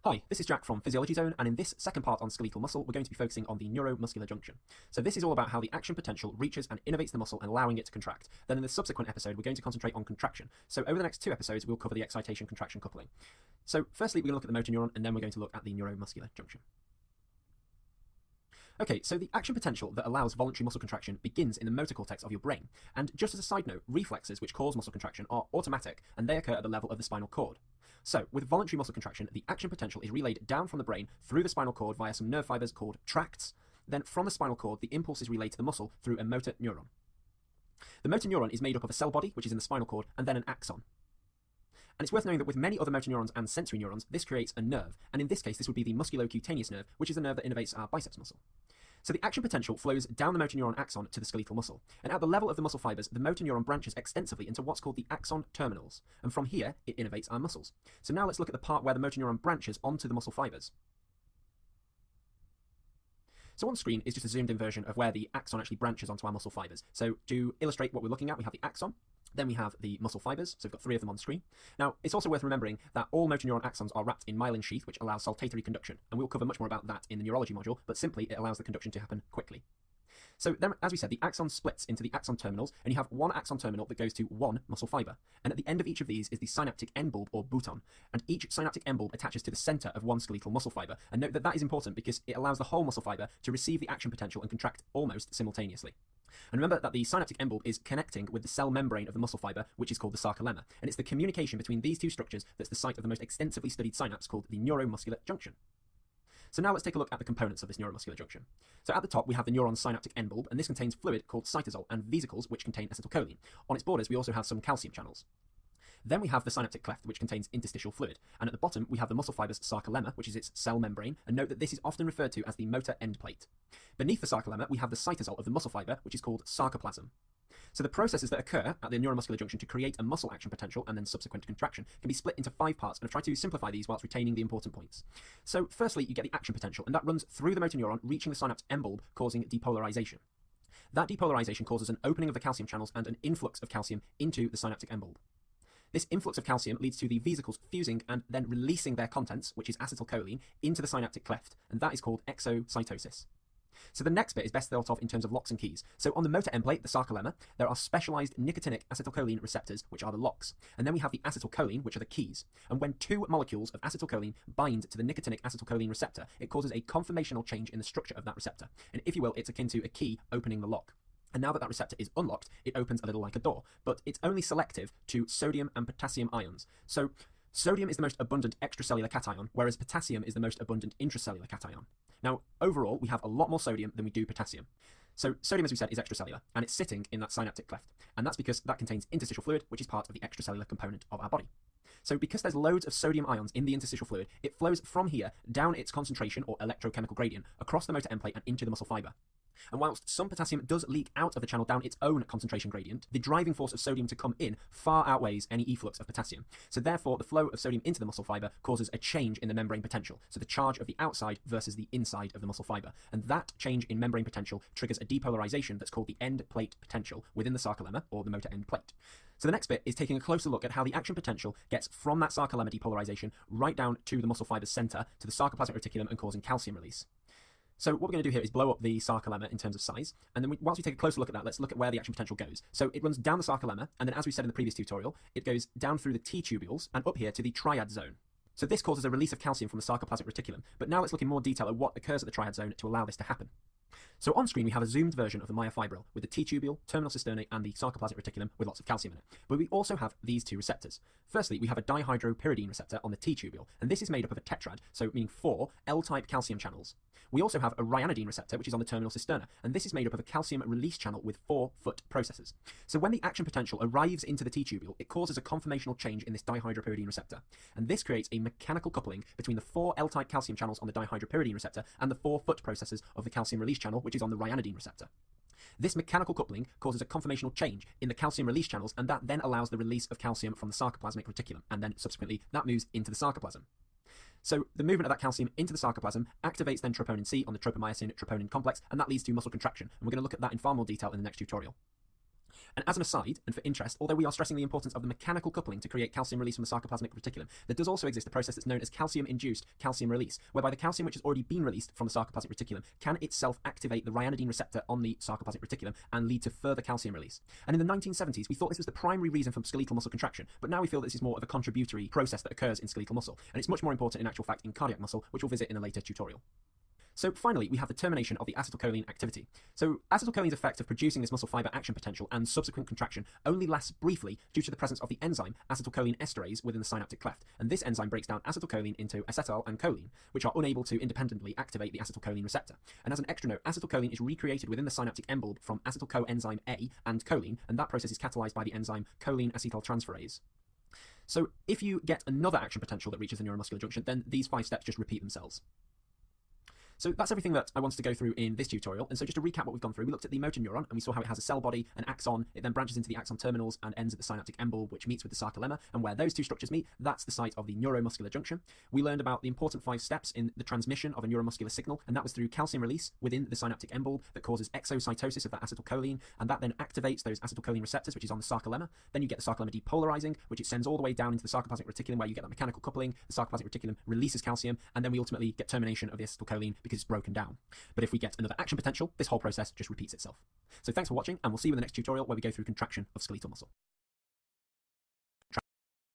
Hi, this is Jack from Physiology Zone, and in this second part on skeletal muscle, we're going to be focusing on the neuromuscular junction. So this is all about how the action potential reaches and innervates the muscle and allowing it to contract. Then in the subsequent episode, we're going to concentrate on contraction. So over the next two episodes, we'll cover the excitation-contraction coupling. So firstly, we're going to look at the motor neuron, and then we're going to look at the neuromuscular junction. Okay, so the action potential that allows voluntary muscle contraction begins in the motor cortex of your brain. And just as a side note, reflexes which cause muscle contraction are automatic, and they occur at the level of the spinal cord. So, with voluntary muscle contraction, the action potential is relayed down from the brain through the spinal cord via some nerve fibers called tracts. Then from the spinal cord, the impulse is relayed to the muscle through a motor neuron. The motor neuron is made up of a cell body, which is in the spinal cord, and then an axon. And it's worth knowing that with many other motor neurons and sensory neurons, this creates a nerve, and in this case this would be the musculocutaneous nerve, which is the nerve that innervates our biceps muscle. So the action potential flows down the motor neuron axon to the skeletal muscle, and at the level of the muscle fibers, the motor neuron branches extensively into what's called the axon terminals, and from here it innervates our muscles. So now let's look at the part where the motor neuron branches onto the muscle fibers. So on screen is just a zoomed in version of where the axon actually branches onto our muscle fibers. So to illustrate what we're looking at, we have the axon, then we have the muscle fibers, so we've got three of them on screen. Now, it's also worth remembering that all motor neuron axons are wrapped in myelin sheath, which allows saltatory conduction, and we'll cover much more about that in the neurology module, but simply it allows the conduction to happen quickly. So then, as we said, the axon splits into the axon terminals, and you have one axon terminal that goes to one muscle fiber. And at the end of each of these is the synaptic end bulb, or bouton, and each synaptic end bulb attaches to the center of one skeletal muscle fiber. And note that that is important because it allows the whole muscle fiber to receive the action potential and contract almost simultaneously. And remember that the synaptic end bulb is connecting with the cell membrane of the muscle fiber, which is called the sarcolemma, and it's the communication between these two structures that's the site of the most extensively studied synapse called the neuromuscular junction. So now let's take a look at the components of this neuromuscular junction. So at the top we have the neuron's synaptic end bulb, and this contains fluid called cytosol and vesicles which contain acetylcholine. On its borders we also have some calcium channels. Then we have the synaptic cleft, which contains interstitial fluid, and at the bottom we have the muscle fiber's sarcolemma, which is its cell membrane, and note that this is often referred to as the motor end plate. Beneath the sarcolemma we have the cytosol of the muscle fiber, which is called sarcoplasm. So the processes that occur at the neuromuscular junction to create a muscle action potential and then subsequent contraction can be split into 5 parts, and I've tried to simplify these whilst retaining the important points. So firstly you get the action potential, and that runs through the motor neuron, reaching the synaptic end bulb, causing depolarization. That depolarization causes an opening of the calcium channels and an influx of calcium into the synaptic end bulb. This influx of calcium leads to the vesicles fusing and then releasing their contents, which is acetylcholine, into the synaptic cleft, and that is called exocytosis. So the next bit is best thought of in terms of locks and keys. So on the motor end plate, the sarcolemma, there are specialized nicotinic acetylcholine receptors, which are the locks. And then we have the acetylcholine, which are the keys. And when two molecules of acetylcholine bind to the nicotinic acetylcholine receptor, it causes a conformational change in the structure of that receptor. And if you will, it's akin to a key opening the lock. And now that that receptor is unlocked, it opens a little like a door, but it's only selective to sodium and potassium ions. So sodium is the most abundant extracellular cation, whereas potassium is the most abundant intracellular cation. Now, overall, we have a lot more sodium than we do potassium. So sodium, as we said, is extracellular, and it's sitting in that synaptic cleft. And that's because that contains interstitial fluid, which is part of the extracellular component of our body. So because there's loads of sodium ions in the interstitial fluid, it flows from here down its concentration, or electrochemical gradient, across the motor end plate and into the muscle fiber. And whilst some potassium does leak out of the channel down its own concentration gradient, the driving force of sodium to come in far outweighs any efflux of potassium. So therefore, the flow of sodium into the muscle fiber causes a change in the membrane potential, so the charge of the outside versus the inside of the muscle fiber. And that change in membrane potential triggers a depolarization that's called the end plate potential within the sarcolemma, or the motor end plate. So the next bit is taking a closer look at how the action potential gets from that sarcolemma depolarization right down to the muscle fiber's center, to the sarcoplasmic reticulum, and causing calcium release. So what we're going to do here is blow up the sarcolemma in terms of size, and then once we take a closer look at that, let's look at where the action potential goes. So it runs down the sarcolemma, and then as we said in the previous tutorial, it goes down through the T-tubules and up here to the triad zone. So this causes a release of calcium from the sarcoplasmic reticulum, but now let's look in more detail at what occurs at the triad zone to allow this to happen. So on screen we have a zoomed version of the myofibril with the T-tubule, terminal cisternae, and the sarcoplasmic reticulum with lots of calcium in it. But we also have these two receptors. Firstly, we have a dihydropyridine receptor on the T-tubule, and this is made up of a tetrad, so meaning 4 L-type calcium channels. We also have a ryanodine receptor, which is on the terminal cisterna, and this is made up of a calcium release channel with 4 foot processes. So when the action potential arrives into the T-tubule, it causes a conformational change in this dihydropyridine receptor, and this creates a mechanical coupling between the 4 L-type calcium channels on the dihydropyridine receptor and the 4 foot processes of the calcium release channel, which is on the ryanodine receptor. This mechanical coupling causes a conformational change in the calcium release channels, and that then allows the release of calcium from the sarcoplasmic reticulum, and then subsequently that moves into the sarcoplasm. So the movement of that calcium into the sarcoplasm activates then troponin C on the tropomyosin-troponin complex, and that leads to muscle contraction, and we're going to look at that in far more detail in the next tutorial. And as an aside, and for interest, although we are stressing the importance of the mechanical coupling to create calcium release from the sarcoplasmic reticulum, there does also exist a process that's known as calcium-induced calcium release, whereby the calcium which has already been released from the sarcoplasmic reticulum can itself activate the ryanodine receptor on the sarcoplasmic reticulum and lead to further calcium release. And in the 1970s, we thought this was the primary reason for skeletal muscle contraction, but now we feel this is more of a contributory process that occurs in skeletal muscle, and it's much more important in actual fact in cardiac muscle, which we'll visit in a later tutorial. So finally, we have the termination of the acetylcholine activity. So acetylcholine's effect of producing this muscle fiber action potential and subsequent contraction only lasts briefly due to the presence of the enzyme acetylcholine esterase within the synaptic cleft. And this enzyme breaks down acetylcholine into acetyl and choline, which are unable to independently activate the acetylcholine receptor. And as an extra note, acetylcholine is recreated within the synaptic end bulb from acetyl coenzyme A and choline, and that process is catalyzed by the enzyme choline acetyltransferase. So if you get another action potential that reaches the neuromuscular junction, then these 5 steps just repeat themselves. So that's everything that I wanted to go through in this tutorial. And so just to recap what we've gone through, we looked at the motor neuron and we saw how it has a cell body, an axon, it then branches into the axon terminals and ends at the synaptic end bulb, which meets with the sarcolemma, and where those two structures meet, that's the site of the neuromuscular junction. We learned about the important 5 steps in the transmission of a neuromuscular signal, and that was through calcium release within the synaptic end bulb that causes exocytosis of that acetylcholine, and that then activates those acetylcholine receptors, which is on the sarcolemma. Then you get the sarcolemma depolarizing, which it sends all the way down into the sarcoplasmic reticulum, where you get that mechanical coupling, the sarcoplasmic reticulum releases calcium, and then we ultimately get termination of the acetylcholine because it's broken down. But if we get another action potential, this whole process just repeats itself. So thanks for watching, and we'll see you in the next tutorial where we go through contraction of skeletal muscle.